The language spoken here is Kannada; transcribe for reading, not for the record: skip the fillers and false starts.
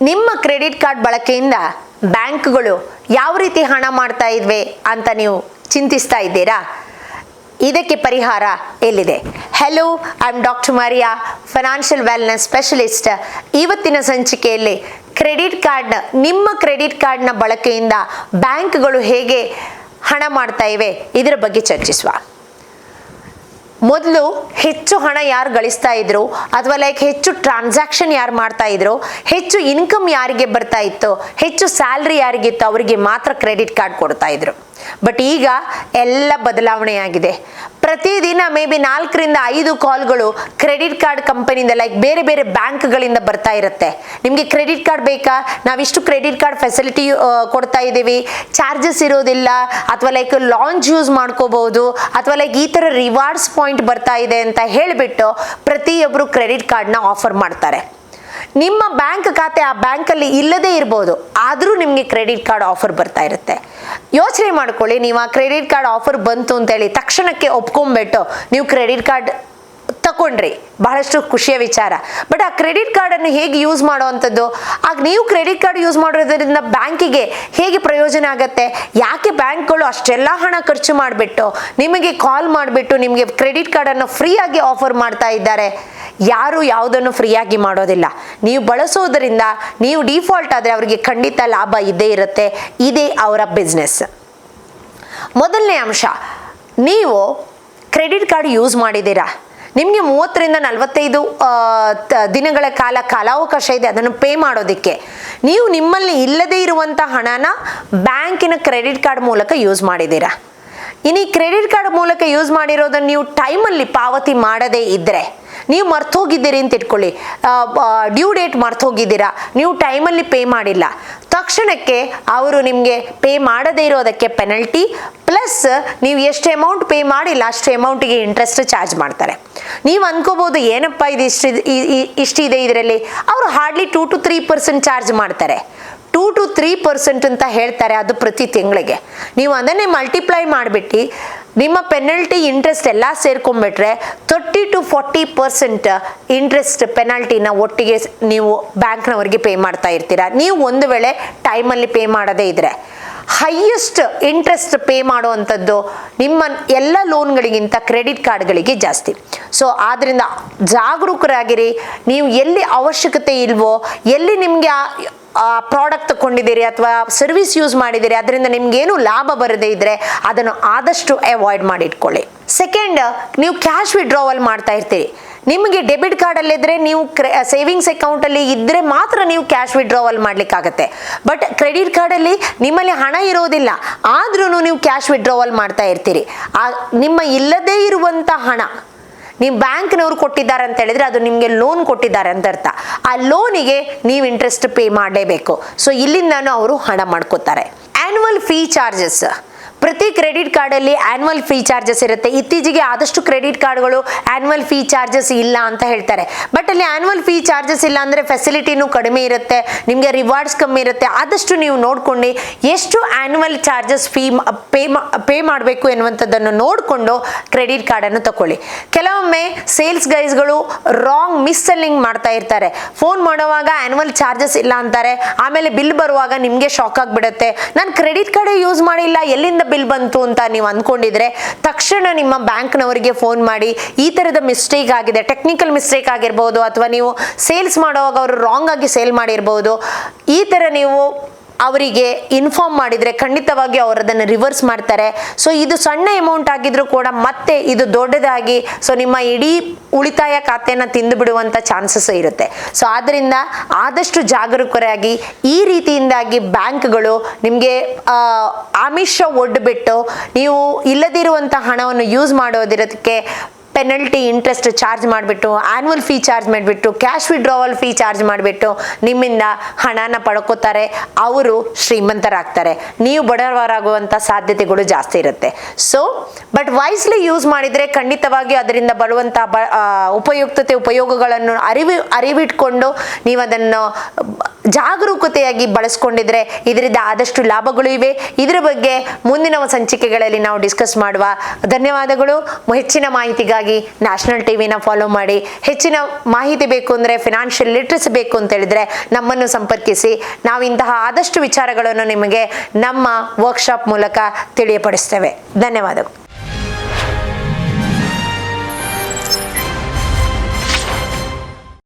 ನಿಮ್ಮ ಕ್ರೆಡಿಟ್ ಕಾರ್ಡ್ ಬಳಕೆಯಿಂದ ಬ್ಯಾಂಕ್ಗಳು ಯಾವ ರೀತಿ ಹಣ ಮಾಡ್ತಾ ಇದ್ವೆ ಅಂತ ನೀವು ಚಿಂತಿಸ್ತಾ ಇದ್ದೀರಾ? ಇದಕ್ಕೆ ಪರಿಹಾರ ಎಲ್ಲಿದೆ? Hello, I am doctor Maria, financial wellness specialist. ಇವತ್ತಿನ ಸಂಚಿಕೆಯಲ್ಲಿ ನಿಮ್ಮ ಕ್ರೆಡಿಟ್ ಕಾರ್ಡ್ನ ಬಳಕೆಯಿಂದ ಬ್ಯಾಂಕ್ಗಳು ಹೇಗೆ ಹಣ ಮಾಡ್ತಾ ಇವೆ ಇದರ ಬಗ್ಗೆ ಚರ್ಚಿಸುವ. ಮೊದಲು ಹೆಚ್ಚು ಹಣ ಯಾರು ಗಳಿಸ್ತಾ ಇದ್ರು ಅಥವಾ ಹೆಚ್ಚು ಟ್ರಾನ್ಸಾಕ್ಷನ್ ಯಾರು ಮಾಡ್ತಾ ಇದ್ರು, ಹೆಚ್ಚು ಇನ್ಕಮ್ ಯಾರಿಗೆ ಬರ್ತಾ ಇತ್ತು, ಹೆಚ್ಚು ಸ್ಯಾಲ್ರಿ ಯಾರಿಗಿತ್ತು ಅವರಿಗೆ ಮಾತ್ರ ಕ್ರೆಡಿಟ್ ಕಾರ್ಡ್ ಕೊಡ್ತಾ ಇದ್ರು. ಬಟ್ ಈಗ ಎಲ್ಲ ಬದಲಾವಣೆ ಆಗಿದೆ. ಪ್ರತಿದಿನ ಮೇ ಬಿ 4 ರಿಂದ 5 ಕಾಲ್ಗಳು ಕ್ರೆಡಿಟ್ ಕಾರ್ಡ್ ಕಂಪನಿಯಿಂದ ಬೇರೆ ಬೇರೆ ಬ್ಯಾಂಕ್ಗಳಿಂದ ಬರ್ತಾ ಇರುತ್ತೆ. ನಿಮಗೆ ಕ್ರೆಡಿಟ್ ಕಾರ್ಡ್ ಬೇಕಾ, ನಾವಿಷ್ಟು ಕ್ರೆಡಿಟ್ ಕಾರ್ಡ್ ಫೆಸಿಲಿಟಿ ಕೊಡ್ತಾ ಇದ್ದೀವಿ, ಚಾರ್ಜಸ್ ಇರೋದಿಲ್ಲ, ಅಥವಾ ಲಾಂಚ್ ಯೂಸ್ ಮಾಡ್ಕೋಬಹುದು, ಅಥವಾ ಈ ಥರ ರಿವಾರ್ಡ್ಸ್ ಪಾಯಿಂಟ್ ಬರ್ತಾ ಇದೆ ಅಂತ ಹೇಳಿಬಿಟ್ಟು ಪ್ರತಿಯೊಬ್ಬರು ಕ್ರೆಡಿಟ್ ಕಾರ್ಡ್ನ ಆಫರ್ ಮಾಡ್ತಾರೆ. ನಿಮ್ಮ ಬ್ಯಾಂಕ್ ಖಾತೆ ಆ ಬ್ಯಾಂಕಲ್ಲಿ ಇಲ್ಲದೇ ಇರ್ಬೋದು, ಆದರೂ ನಿಮಗೆ ಕ್ರೆಡಿಟ್ ಕಾರ್ಡ್ ಆಫರ್ ಬರ್ತಾ ಇರುತ್ತೆ. ಯೋಚನೆ ಮಾಡ್ಕೊಳ್ಳಿ, ನೀವು ಆ ಕ್ರೆಡಿಟ್ ಕಾರ್ಡ್ ಆಫರ್ ಬಂತು ಅಂತೇಳಿ ತಕ್ಷಣಕ್ಕೆ ಒಪ್ಕೊಂಡ್ಬಿಟ್ಟು ನೀವು ಕ್ರೆಡಿಟ್ ಕಾರ್ಡ್ ತಗೊಂಡ್ರಿ, ಬಹಳಷ್ಟು ಖುಷಿಯ ವಿಚಾರ. ಬಟ್ ಆ ಕ್ರೆಡಿಟ್ ಕಾರ್ಡನ್ನು ಹೇಗೆ ಯೂಸ್ ಮಾಡುವಂಥದ್ದು, ಆಗ ನೀವು ಕ್ರೆಡಿಟ್ ಕಾರ್ಡ್ ಯೂಸ್ ಮಾಡೋದ್ರಿಂದ ಬ್ಯಾಂಕಿಗೆ ಹೇಗೆ ಪ್ರಯೋಜನ ಆಗುತ್ತೆ? ಯಾಕೆ ಬ್ಯಾಂಕ್ಗಳು ಅಷ್ಟೆಲ್ಲ ಹಣ ಖರ್ಚು ಮಾಡಿಬಿಟ್ಟು ನಿಮಗೆ ಕಾಲ್ ಮಾಡಿಬಿಟ್ಟು ನಿಮಗೆ ಕ್ರೆಡಿಟ್ ಕಾರ್ಡನ್ನು ಫ್ರೀಯಾಗಿ ಆಫರ್ ಮಾಡ್ತಾ ಇದ್ದಾರೆ? ಯಾರು ಯಾವುದನ್ನು ಫ್ರೀಯಾಗಿ ಮಾಡೋದಿಲ್ಲ. ನೀವು ಬಳಸೋದ್ರಿಂದ ನೀವು ಡಿಫಾಲ್ಟ್ ಆದರೆ ಅವರಿಗೆ ಖಂಡಿತ ಲಾಭ ಇದ್ದೇ ಇರುತ್ತೆ. ಇದೇ ಅವರ ಬಿಸ್ನೆಸ್. ಮೊದಲನೇ ಅಂಶ, ನೀವು ಕ್ರೆಡಿಟ್ ಕಾರ್ಡ್ ಯೂಸ್ ಮಾಡಿದ್ದೀರಾ, ನಿಮಗೆ 30 ರಿಂದ 45 ದಿನಗಳ ಕಾಲಾವಕಾಶ ಇದೆ ಅದನ್ನು ಪೇ ಮಾಡೋದಕ್ಕೆ. ನೀವು ನಿಮ್ಮಲ್ಲಿ ಇಲ್ಲದೇ ಇರುವಂಥ ಹಣನ ಬ್ಯಾಂಕಿನ ಕ್ರೆಡಿಟ್ ಕಾರ್ಡ್ ಮೂಲಕ ಯೂಸ್ ಮಾಡಿದ್ದೀರಾ. ಇನ್ನು ಈ ಕ್ರೆಡಿಟ್ ಕಾರ್ಡ್ ಮೂಲಕ ಯೂಸ್ ಮಾಡಿರೋದನ್ನು ನೀವು ಟೈಮಲ್ಲಿ ಪಾವತಿ ಮಾಡದೇ ಇದ್ದರೆ, ನೀವು ಮರ್ತೋಗಿದ್ದೀರಿ ಅಂತ ಇಟ್ಕೊಳ್ಳಿ, ಡ್ಯೂ ಡೇಟ್ ಮರ್ತೋಗಿದ್ದೀರಾ, ನೀವು ಟೈಮಲ್ಲಿ ಪೇ ಮಾಡಿಲ್ಲ, ತಕ್ಷಣಕ್ಕೆ ಅವರು ನಿಮಗೆ ಪೇ ಮಾಡದೇ ಇರೋದಕ್ಕೆ ಪೆನಲ್ಟಿ ಪ್ಲಸ್ ನೀವು ಎಷ್ಟು ಅಮೌಂಟ್ ಪೇ ಮಾಡಿಲ್ಲ ಅಷ್ಟು ಅಮೌಂಟಿಗೆ ಇಂಟ್ರೆಸ್ಟ್ ಚಾರ್ಜ್ ಮಾಡ್ತಾರೆ. ನೀವು ಅನ್ಕೋಬಹುದು ಏನಪ್ಪ ಇದು ಇಷ್ಟಿದೆ ಇದರಲ್ಲಿ, ಅವರು ಹಾರ್ಡ್ಲಿ 2 to 3% ಚಾರ್ಜ್ ಮಾಡ್ತಾರೆ. 2 to 3% ಅಂತ ಹೇಳ್ತಾರೆ, ಅದು ಪ್ರತಿ ತಿಂಗಳಿಗೆ. ನೀವು ಅದನ್ನೇ ಮಲ್ಟಿಪ್ಲೈ ಮಾಡಿಬಿಟ್ಟು ನಿಮ್ಮ ಪೆನಲ್ಟಿ ಇಂಟ್ರೆಸ್ಟ್ ಎಲ್ಲ ಸೇರ್ಕೊಂಡ್ಬಿಟ್ರೆ 30 to 40% ಇಂಟ್ರೆಸ್ಟ್ ಪೆನಾಲ್ಟಿನ ಒಟ್ಟಿಗೆ ನೀವು ಬ್ಯಾಂಕ್ನವರಿಗೆ ಪೇ ಮಾಡ್ತಾ ಇರ್ತೀರಾ. ನೀವು ಒಂದು ವೇಳೆ ಟೈಮಲ್ಲಿ ಪೇ ಮಾಡದೇ ಇದ್ರೆ ಹೈಯೆಸ್ಟ್ ಇಂಟ್ರೆಸ್ಟ್ ಪೇ ಮಾಡುವಂಥದ್ದು ನಿಮ್ಮ ಎಲ್ಲ ಲೋನ್ಗಳಿಗಿಂತ ಕ್ರೆಡಿಟ್ ಕಾರ್ಡ್ಗಳಿಗೆ ಜಾಸ್ತಿ. ಸೊ ಆದ್ದರಿಂದ ಜಾಗರೂಕರಾಗಿರಿ. ನೀವು ಎಲ್ಲಿ ಅವಶ್ಯಕತೆ ಇಲ್ವೋ, ಎಲ್ಲಿ ನಿಮಗೆ ಪ್ರಾಡಕ್ಟ್ ತಗೊಂಡಿದ್ದೀರಿ ಅಥವಾ ಸರ್ವಿಸ್ ಯೂಸ್ ಮಾಡಿದ್ದೀರಿ ಅದರಿಂದ ನಿಮ್ಗೇನು ಲಾಭ ಬರದೇ ಇದ್ರೆ ಅದನ್ನು ಆದಷ್ಟು ಅವಾಯ್ಡ್ ಮಾಡಿ ಇಟ್ಕೊಳ್ಳಿ. ಸೆಕೆಂಡ್, ನೀವು ಕ್ಯಾಶ್ ವಿಡ್ರಾವಲ್ ಮಾಡ್ತಾ ಇರ್ತೀರಿ. ನಿಮಗೆ ಡೆಬಿಟ್ ಕಾರ್ಡಲ್ಲಿದ್ದರೆ ನೀವು ಸೇವಿಂಗ್ಸ್ ಅಕೌಂಟಲ್ಲಿ ಇದ್ದರೆ ಮಾತ್ರ ನೀವು ಕ್ಯಾಶ್ ವಿಡ್ರಾವಲ್ ಮಾಡ್ಲಿಕ್ಕಾಗತ್ತೆ. ಬಟ್ ಕ್ರೆಡಿಟ್ ಕಾರ್ಡಲ್ಲಿ ನಿಮ್ಮಲ್ಲಿ ಹಣ ಇರೋದಿಲ್ಲ, ಆದ್ರೂ ನೀವು ಕ್ಯಾಶ್ ವಿಡ್ರಾವಲ್ ಮಾಡ್ತಾ ಇರ್ತೀರಿ. ನಿಮ್ಮ ಇಲ್ಲದೇ ಇರುವಂಥ ಹಣ ನೀವು ಬ್ಯಾಂಕ್ನವರು ಕೊಟ್ಟಿದ್ದಾರೆ ಅಂತ ಹೇಳಿದ್ರೆ ಅದು ನಿಮಗೆ ಲೋನ್ ಕೊಟ್ಟಿದ್ದಾರೆ ಅಂತ ಅರ್ಥ. ಆ ಲೋನಿಗೆ ನೀವು ಇಂಟ್ರೆಸ್ಟ್ ಪೇ ಮಾಡಲೇಬೇಕು. ಸೊ ಇಲ್ಲಿಂದನೂ ಅವರು ಹಣ ಮಾಡ್ಕೋತಾರೆ. ಆನ್ಯುವಲ್ ಫೀ ಚಾರ್ಜಸ್, ಪ್ರತಿ ಕ್ರೆಡಿಟ್ ಕಾರ್ಡಲ್ಲಿ ಆನ್ಯುವಲ್ ಫೀ ಚಾರ್ಜಸ್ ಇರುತ್ತೆ. ಇತ್ತೀಚೆಗೆ ಆದಷ್ಟು ಕ್ರೆಡಿಟ್ ಕಾರ್ಡ್ಗಳು ಆನ್ಯುವಲ್ ಫೀ ಚಾರ್ಜಸ್ ಇಲ್ಲ ಅಂತ ಹೇಳ್ತಾರೆ. ಬಟ್ ಅಲ್ಲಿ ಆನ್ಯುವಲ್ ಫೀ ಚಾರ್ಜಸ್ ಇಲ್ಲ ಅಂದರೆ ಫೆಸಿಲಿಟಿನೂ ಕಡಿಮೆ ಇರುತ್ತೆ, ನಿಮಗೆ ರಿವಾರ್ಡ್ಸ್ ಕಮ್ಮಿ ಇರುತ್ತೆ. ಆದಷ್ಟು ನೀವು ನೋಡ್ಕೊಂಡು ಎಷ್ಟು ಆನ್ಯುವಲ್ ಚಾರ್ಜಸ್ ಪೇ ಮಾಡಬೇಕು ಎನ್ನುವಂಥದ್ದನ್ನು ನೋಡಿಕೊಂಡು ಕ್ರೆಡಿಟ್ ಕಾರ್ಡನ್ನು ತಗೊಳ್ಳಿ. ಕೆಲವೊಮ್ಮೆ ಸೇಲ್ಸ್ ಗೈಸ್ಗಳು ರಾಂಗ್ ಮಿಸ್ಸೆಲ್ಲಿಂಗ್ ಮಾಡ್ತಾ ಇರ್ತಾರೆ. ಫೋನ್ ಮಾಡುವಾಗ ಆನ್ಯುವಲ್ ಚಾರ್ಜಸ್ ಇಲ್ಲ ಅಂತಾರೆ, ಆಮೇಲೆ ಬಿಲ್ ಬರುವಾಗ ನಿಮಗೆ ಶಾಕ್ ಆಗಿಬಿಡುತ್ತೆ. ನಾನು ಕ್ರೆಡಿಟ್ ಕಾರ್ಡೇ ಯೂಸ್ ಮಾಡಿಲ್ಲ, ಎಲ್ಲಿಂದ ಬಿಲ್ ಬಂತು ಅಂತ ನೀವು ಅಂದ್ಕೊಂಡಿದ್ರೆ ತಕ್ಷಣ ನಿಮ್ಮ ಬ್ಯಾಂಕ್ನವರಿಗೆ ಫೋನ್ ಮಾಡಿ, ಈ ಥರದ ಮಿಸ್ಟೇಕ್ ಆಗಿದೆ, ಟೆಕ್ನಿಕಲ್ ಮಿಸ್ಟೇಕ್ ಆಗಿರ್ಬೋದು, ಅಥವಾ ನೀವು ಸೇಲ್ಸ್ ಮಾಡುವಾಗ ಅವರು ರಾಂಗ್ ಆಗಿ ಸೇಲ್ ಮಾಡಿರ್ಬೋದು, ಈ ಥರ ನೀವು ಅವರಿಗೆ ಇನ್ಫಾರ್ಮ್ ಮಾಡಿದರೆ ಖಂಡಿತವಾಗಿ ಅವರು ಅದನ್ನು ರಿವರ್ಸ್ ಮಾಡ್ತಾರೆ. ಸೊ ಇದು ಸಣ್ಣ ಅಮೌಂಟ್ ಆಗಿದ್ರೂ ಕೂಡ ಮತ್ತೆ ಇದು ದೊಡ್ಡದಾಗಿ ಸೊ ನಿಮ್ಮ ಇಡೀ ಉಳಿತಾಯ ಖಾತೆಯನ್ನು ತಿಂದು ಬಿಡುವಂಥ ಚಾನ್ಸಸ್ ಇರುತ್ತೆ. ಸೊ ಆದ್ದರಿಂದ ಆದಷ್ಟು ಜಾಗರೂಕರಾಗಿ. ಈ ರೀತಿಯಿಂದಾಗಿ ಬ್ಯಾಂಕ್ಗಳು ನಿಮಗೆ ಆಮಿಷ ಒಡ್ಬಿಟ್ಟು ನೀವು ಇಲ್ಲದಿರುವಂಥ ಹಣವನ್ನು ಯೂಸ್ ಮಾಡೋದಿರೋದಕ್ಕೆ ಪೆನಲ್ಟಿ ಇಂಟ್ರೆಸ್ಟ್ ಚಾರ್ಜ್ ಮಾಡಿಬಿಟ್ಟು, ಆನ್ಯುವಲ್ ಫೀ ಚಾರ್ಜ್ ಮಾಡಿಬಿಟ್ಟು, ಕ್ಯಾಶ್ ವಿಡ್ರಾವಲ್ ಫೀ ಚಾರ್ಜ್ ಮಾಡಿಬಿಟ್ಟು ನಿಮ್ಮಿಂದ ಹಣನ ಪಡ್ಕೋತಾರೆ. ಅವರು ಶ್ರೀಮಂತರಾಗ್ತಾರೆ, ನೀವು ಬಡವರಾಗುವಂಥ ಸಾಧ್ಯತೆಗಳು ಜಾಸ್ತಿ ಇರುತ್ತೆ. ಸೊ ಬಟ್ ವೈಸ್ಲಿ ಯೂಸ್ ಮಾಡಿದರೆ ಖಂಡಿತವಾಗಿ ಅದರಿಂದ ಬರುವಂಥ ಉಪಯುಕ್ತತೆ ಉಪಯೋಗಗಳನ್ನು ಅರಿವಿಟ್ಕೊಂಡು ನೀವು ಅದನ್ನು ಜಾಗರೂಕತೆಯಾಗಿ ಬಳಸ್ಕೊಂಡಿದ್ರೆ ಇದರಿಂದ ಆದಷ್ಟು ಲಾಭಗಳು ಇವೆ. ಇದರ ಬಗ್ಗೆ ಮುಂದಿನ ಸಂಚಿಕೆಗಳಲ್ಲಿ ನಾವು ಡಿಸ್ಕಸ್ ಮಾಡುವ. ಧನ್ಯವಾದಗಳು. ಹೆಚ್ಚಿನ ಮಾಹಿತಿಗಾಗಿ ನ್ಯಾಷನಲ್ ಟಿವಿನ ಫಾಲೋ ಮಾಡಿ. ಹೆಚ್ಚಿನ ಮಾಹಿತಿ ಬೇಕು ಅಂದರೆ, ಫಿನಾನ್ಷಿಯಲ್ ಲಿಟ್ರಸಿ ಬೇಕು ಅಂತ ಹೇಳಿದ್ರೆ ನಮ್ಮನ್ನು ಸಂಪರ್ಕಿಸಿ. ನಾವು ಇಂತಹ ಆದಷ್ಟು ವಿಚಾರಗಳನ್ನು ನಿಮಗೆ ನಮ್ಮ ವರ್ಕ್ಶಾಪ್ ಮೂಲಕ ತಿಳಿಯಪಡಿಸ್ತೇವೆ. ಧನ್ಯವಾದಗಳು.